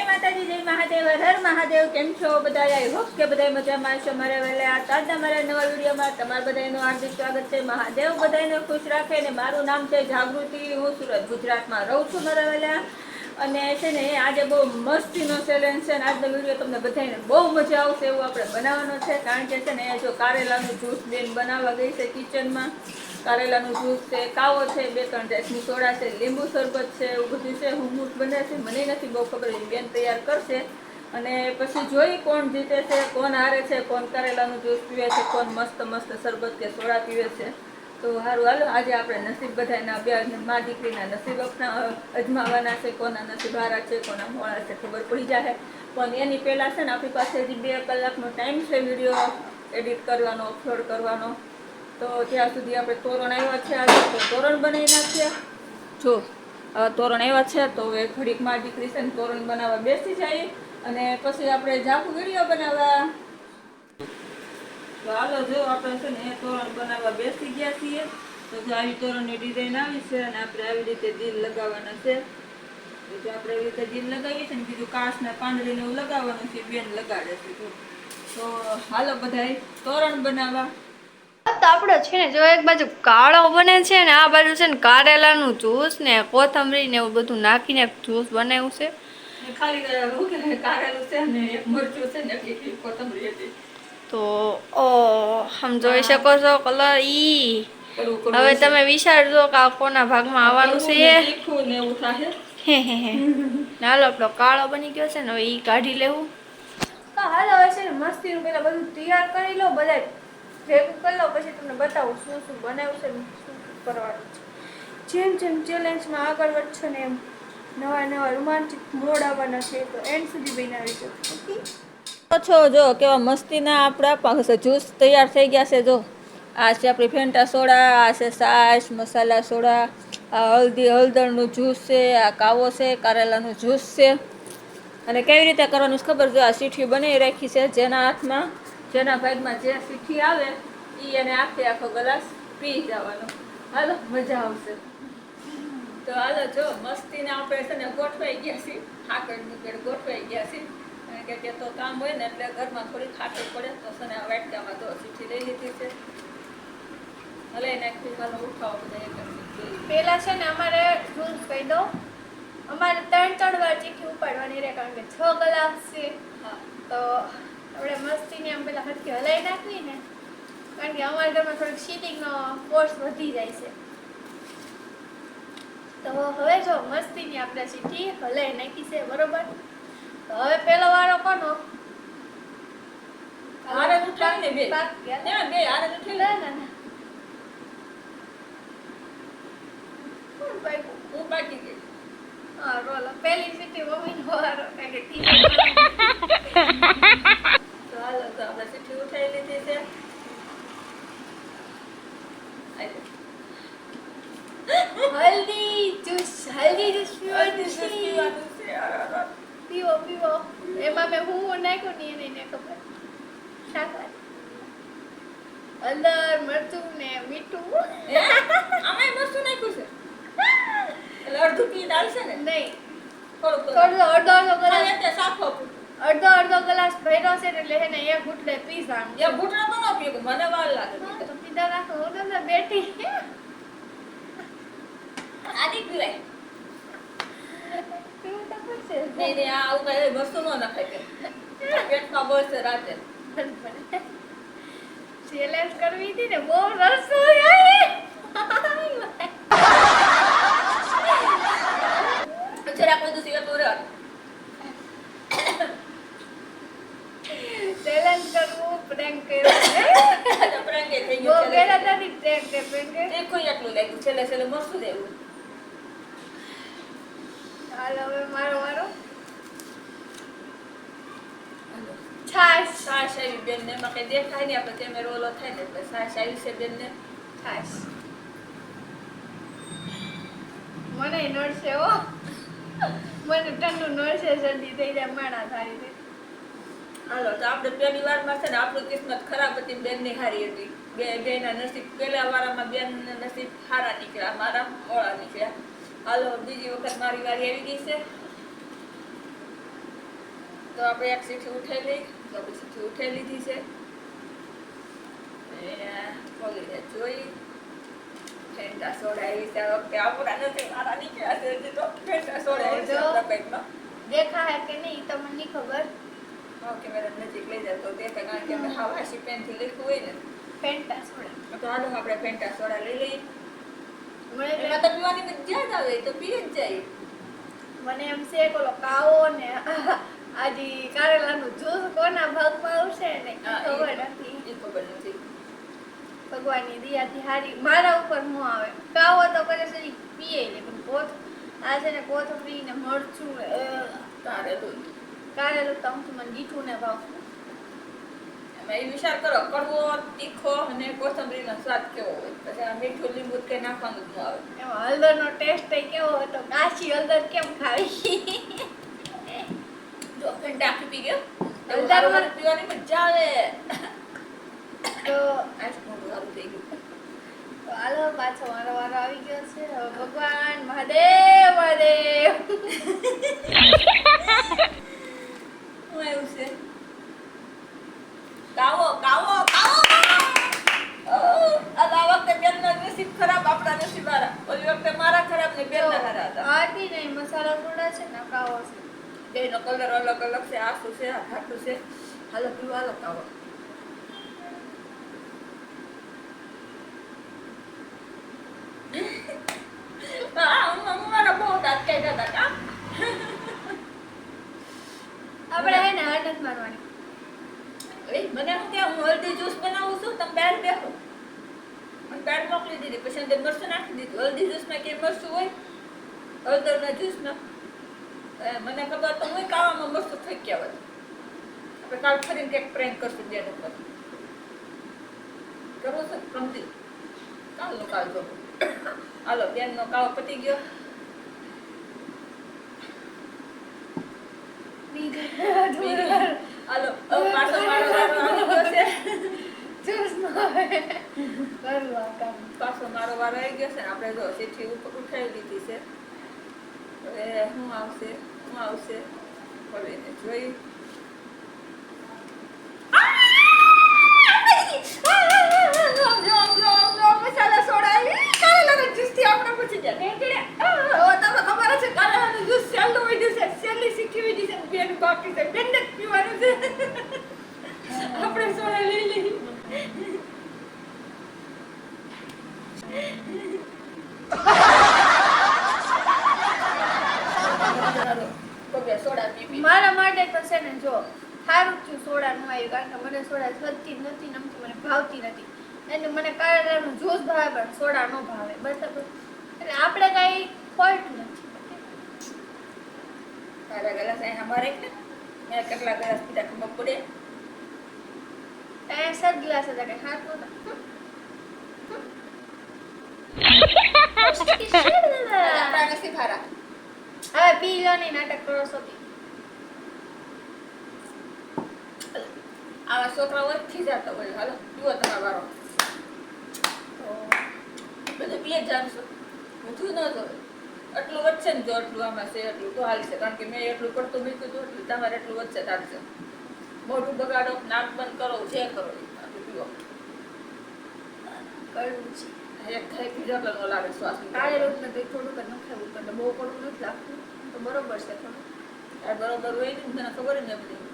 માતાજી, જય મહાદેવ, હર મહાદેવ. કેમ છો બધા? આઈ હોપ કે બધા મજામાં છો. મારા વહેલા આજના મારા નવા વિડીયોમાં તમારા બધાનું હાર્દિક સ્વાગત છે. મહાદેવ બધાને ખુશ રાખે. ને મારું નામ છે જાગૃતિ. હું સુરત ગુજરાતમાં રહું છું મારા વહેલા. અને છે ને આજે બહુ મસ્તીનો ચેલેન્જ છે. આજનો વિડીયો તમને બધાને બહુ મજા આવશે એવું આપણે બનાવવાનો છે. કારણ કે છે ને જો કારેલાનું જ્યુસ બેન બનાવવા ગઈ છે કિચનમાં. કારેલાનું જ્યુસ છે, કાવો છે, 2-3 જાતની સોડા છે, લીંબુ શરબત છે, એવું બધું છે. હુમુસ બને છે, મને નથી બહુ ખબર. બેન તૈયાર કરશે અને પછી જોઈ કોણ જીતે છે, કોણ હારે છે, કોણ કારેલાનું જ્યુસ પીવે છે, કોણ મસ્ત મસ્ત શરબત કે સોડા પીવે છે. તો સારું, હાલો આજે આપણે નસીબ બધાના બે મા દીકરીના નસીબ અજમાવાના છે. કોના નસીબ હારા છે, કોના મોડા છે, ખબર પડી જાય. પણ એની પહેલાં છે ને આપણી પાસે હજી 2 કલાકનો ટાઈમ છે વિડીયો એડિટ કરવાનો, અપલોડ કરવાનો. તો ત્યાં સુધી આપણે તોરણ આવ્યા છે આજે, તો તોરણ બનાવી નાખીએ. જો તોરણ આવ્યા છે તો હવે ઘડીક માં દીકરી છે ને તોરણ બનાવવા બેસી જાય અને પછી આપણે જાખું વિડીયો બનાવવા. તો હાલો, જો આપણે છે ને તોરણ બનાવવા બેસી ગયા છીએ. તો જો આવી તોરણની ડિઝાઇન આવી છે અને આપણે આવી રીતે દિલ લગાવવાના છે. તો આપણે એવી રીતે દિલ લગાવીએ છીએ ને બીજું કાચના પાંદડીને એવું લગાવવાનું છે. બેન લગાડે છે. તો હાલો બધાય તોરણ બનાવવા. તો આપણો છે ને જો એક બાજુ કાળો બને છે ને આ બાજુ છે ને કારેલાનું જ્યુસ ને કોથમરી ને એવું બધું નાખીને જ્યુસ બનાવ્યું છે. ખાલી કારેલું છે ને એક મરચું છે ને એટલી કોથમરી હતી. તો આમ જોઈ શકો છો કલર ઈ. હવે તમે વિચારજો કે આ કોના ભાગમાં આવવાનું છે. તીખું ને એવું થાય. હાલો, આપણો કાળો બની ગયો છે ને હવે ઈ કાઢી લેવું. તો હાલો હવે છે ને મસ્તીનું પેલા બધું તૈયાર કરી લો, બધા ભેગું કરી લો, પછી તમને બતાવું શું શું બનાવ્યું છે, શું કરવાનું છે. જેમ જેમ ચેલેન્જમાં આગળ વધશો ને એમ નવા નવા રોમાંચિક મોડ આવવાના છે. તો એન્ડ સુધી બનાવી શકો છો. જો કેવા મસ્તીના આપણા જ્યુસ તૈયાર થઈ ગયા છે. જો આ છે આપણી ફેન્ટા સોડા, આ છે છાશ મસાલા સોડા, આ હળદરનું જ્યુસ છે, આ કાવો છે, કારેલાનું જ્યુસ છે. અને કેવી રીતે કરવાનું ખબર? જો આ સીઠી બનાવી રાખી છે. જેના હાથમાં જેના ભાગમાં જે સીઠી આવે ઈ એને આખો ગ્લાસ પી જવાનો. હાલો, મજા આવશે. તો હાલો, જો મસ્તીને આપણે છે ને ગોઠવાઈ ગયા છીએ. ખાકડ મુકડ ગોઠવાઈ ગયા છીએ. કે તો કામ હોય ને એટલે ઘરમાં થોડી ખાટું પડે તો છે ને આ વાટકામાં તો સીઠી લઈ લીધી છે. હલાઈ નાખી. હાલો ઉઠાવો બધા એક પેલા છે ને અમારે રૂલ્સ કહી દો. અમારે 3 વાર ચીઠી ઉપાડવાની રહે કારણ કે 6 ગ્લાસ છે. તો આપણે મસ્તીને આમ પેલા હરખી હલાઈ નાખવી ને, કારણ કે અમારા ઘરમાં થોડીક સીટિંગનો ફોર્સ વધી જાય છે. તો હવે જો મસ્તીની આપણે ચીઠી હલાઈ નાખી છે, બરોબર. તો હવે પેલો વારો કોનો? આરે ઉઠાવી ને બે આરે ઉઠાવી ના ના ના હું બાકી ગઈ. હા, રોલો પહેલી સીટી મમ્મીનો વારો કે ટી. તો હાલો, તો આપણે સીઠી ઉઠાવી લીધી છે. હલ્દી જ્યુસ પીવાનું છે. પીવો પીવો. એમાં મેં હું નાખ્યું ને એને ને ખબર. સાકર, અંદર મરચું ને મીઠું. આમાં મસ્ત નાખ્યું છે. એટલે અડધું પી ડાલશે ને? નહીં, થોડું અડધો ગ્લાસ. એટલે સાફો અડધો ગ્લાસ ભર્યો છે એટલે હે ને એક ઘૂંટડે પી જાણ. એ ઘૂંટડા તો ન પીવું, મને વાર લાગે. તો પીધા રાખો. હું તમને બેઠી આદિ પીવાય. પીવું તો પડશે. નહીં આવું કઈ વસ્તુ ન નખાય કે પેટમાં બળશે રાતે. ચેલેન્જ કરવી હતી ને, બહુ રસોઈ આવી. જરાક બધું સિવાય તો રહે. ચેલેન્જ કરવું, પ્રેન્ક કરવું. પ્રેન્ક થઈ બહુ ગયું. ગેરા નથી પ્રેન્ક કે પ્રેન્ક. કોઈ એટલું લાગ્યું છેલ્લે મસ્ત દેવું. હાલ હવે મારો વારો. છાશ આવી બેન ને એમાં કઈ દેખાય નહીં. આપણે કેમેરો ઓલો થાય ને એટલે સાસ આવી છે બેન ને. છાશ મને નડશે હો. મને ઠંડુ નડશે, શરદી થઈ જાય, માણા થારી દે. હાલો, તો આપણે પહેલી વારમાં છે ને આપણું કિસ્મત ખરાબ હતી, બેન ની હારી હતી. બેના નસીબ પહેલા વારામાં બેન નસીબ હારા નીકળ્યા, મારા મોળા નીકળ્યા. હાલો, બીજી વખત મારી વારી આવી ગઈ છે. તો આપણે એક સીઠી ઉઠેલી તો આપણે સીઠી ઉઠાઈ લીધી છે પગીને જોઈ ફેંટા સોડા આવી છે વખતે આપણા નથી મારા નીકળ્યા છે હજી તો ફેંટા સોડા આવી છે આપણા પેટમાં દેખાય કે નહીં તમને નહીં ખબર કેમેરા નજીક લઈ જાય તો દેખાય કારણ કે અમે હાવાસી પેનથી લખ્યું હોય ને ફેન્ટા સોડા તો હાલો આપણે ફેંટા સોડા લઈ લઈએ મને એમાં તો પીવાની મજા જ આવે તો પી જ જાય મને એમ છે ઓલો કાવો ને આજી કારેલાનું જ્યુસ કોના ભાગમાં આવશે ને ખબર નથી એ ખબર નથી ભગવાનની દયાથી હારી મારા ઉપર હું આવે કાવો તો કરે છે ઈ પીએ ને પણ કોથ આ છે ને કોથમરી ને મરચું કારેલું તો મને મીઠું ને ભાવ એમાં એ વિચાર કરો કડવો તીખો અને કોથમરીનો સ્વાદ કેવો હોય પછી આ મીઠું લીંબુ કે નાખવાનું જ ન આવે એમાં હળદરનો ટેસ્ટ કેવો હતો કાચી હળદર કેમ ખાવી જો ફેંટા આખી પી ગયો હળદર પીવાની મજા આવે તો આજ મોઢું સારું થઈ ગયું તો હાલો પાછો મારો વારો આવી ગયો છે હવે ભગવાન મહાદેવ મહાદેવ હું એવું છે કાવો કાવો કાવો આ વખતે બેનનો નસીબ ખરાબ આપણા નસીબ વાળા ઓલી વખતે મારા ખરાબ ને બેનના સારા હતા આથી નહીં મસાલા થોડા છે ને કાવો છે બેનો કલર અલગ અલગ છે આ શું છે આ ઘાટું છે હાલો પીવા હાલો કાવો મારા બહુ દાંત કાઢ્યા હતા કામ આપણે હે ને આદત મારવાની મને શું કે હું હળદી જ્યુસ બનાવું છું તમે બેડ બેસો મને બેડ મોકલી દીધી પછી અંદર મરચું નાખી દીધું હળદી જ્યુસમાં કેમ મરચું હોય હળદરના જ્યુસમાં મને ખબર તો હું કાવામાં મરચું થઈ ગયા હોય આપણે કાલ ફરીને કંઈક પ્રેન્ક કરશું બેન ઉપર કરવું છે સમજી કાલનું કાલ જો હાલો બેનનો કાવો પતી ગયો હાલો પાછો મારો વારો આવી ગયો છે પાછો મારો વારો આવી ગયો છે ને આપણે જો સીઠી ઉપર ઉઠાવી લીધી છે હવે શું આવશે બોલીને જોઈ મસાલા સોડા કારેલાના જ્યુસથી આપણે પૂછી જાય તમે ખબર છે કારેલાનું જ્યુસ સેલ્લું હોય છે સેલ્લી શીખી હોય છે બેન બાકી છે બેન જ પીવાનું છે આપણે સોડા લઈ લઈએ મારા માટે તો છે ને જો સારું થયું સોડા નું આવ્યું કારણ કે મને સોડા સદતી નથી નમતી મને ભાવતી નથી એટલે મને કારેલાનું જ્યુસ ભાવે પણ સોડા ન ભાવે બરાબર એટલે આપણે કઈ ફોલ્ટ નથી તારા ગ્લાસ અહીં અમારે ને મેં કેટલા ગ્લાસ પીધા ખબર પડે ત્યાં સર ગ્લાસ હતા કે હાથ નહોતા આપણા નસીબ હારા હવે પી લો નહીં નાટક કરો છો આવા છોકરા વચ્ચે જતા હોય હાલો પીવો તમારો વારો બધું પીએ જ જાણશો ઊઠું ન થયું એટલું વધશે ને જો એટલું આમાં છે એટલું તો હાલશે કારણ કે મેં એટલું પડતું મૂક્યું હતું એટલું તમારે એટલું વધશે ચાલશે મોઢું બગાડો નાક બંધ કરો જે કરો આટલું પીવો કડવું છે એક ખાઈ પીધા તો ન લાગે શ્વાસ કારેલું ને કંઈ થોડુંક જ નખાવું એટલે બહુ કડવું નથી લાગતું તો બરોબર છે થોડું આ બરોબર હોય ને મને ખબર જ નથી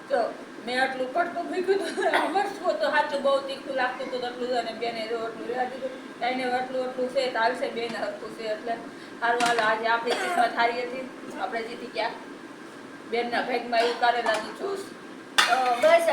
તો મેં આટલું પડતું મૂક્યું હતું મરચું તો સાચું બહુ તીખું લાગતું હતું એટલું અને બેને એટલું રહેવા દીધું એને એટલું છે ચાલશે બેન હરખું છે એટલે સારું હાલ આજે આપણી કિસ્મત હારી હતી આપણે જીતી ગયા બેનના ભાગમાં એવું કારેલાનું જ્યુસ બસ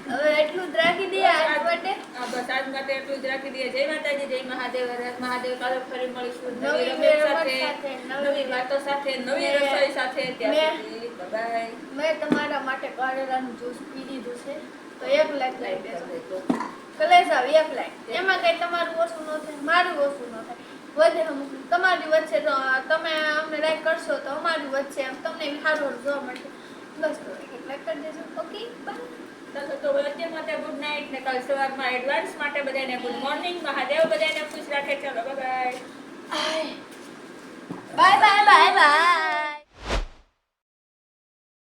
હવે એટલું જ રાખી દઈએ આજ માટે બસ આજ માટે એટલું જ રાખી દઈએ જય માતાજી જય મહાદેવ મહાદેવ કાલે ફરી મળીશું નવી રમત સાથે, નવી વાતો સાથે નવી રસોઈ સાથે ત્યાં સુધી બાય મેં તમારા માટે કારેલાનું જ્યુસ પી દીધું છે તો એક લાખ લઈ દેજો કલેજા એક લાખ એમાં કઈ તમારું ઓછું ન થાય મારું ઓછું ન થાય વધે અમુક તમારી વચ્ચે તો તમે અમને લાઈક કરશો તો અમારી વચ્ચે તમને સારું જોવા મળશે બસ તો એક લાખ કરી દેજો ઓકે બાય તો અત્યાર માટે ગુડ નાઇટ ને કાલ સવારમાં એડવાન્સ માટે બધાને ગુડ મોર્નિંગ. મહાદેવ બધાને ખુશ રાખે. ચલો bye bye. Bye bye bye bye.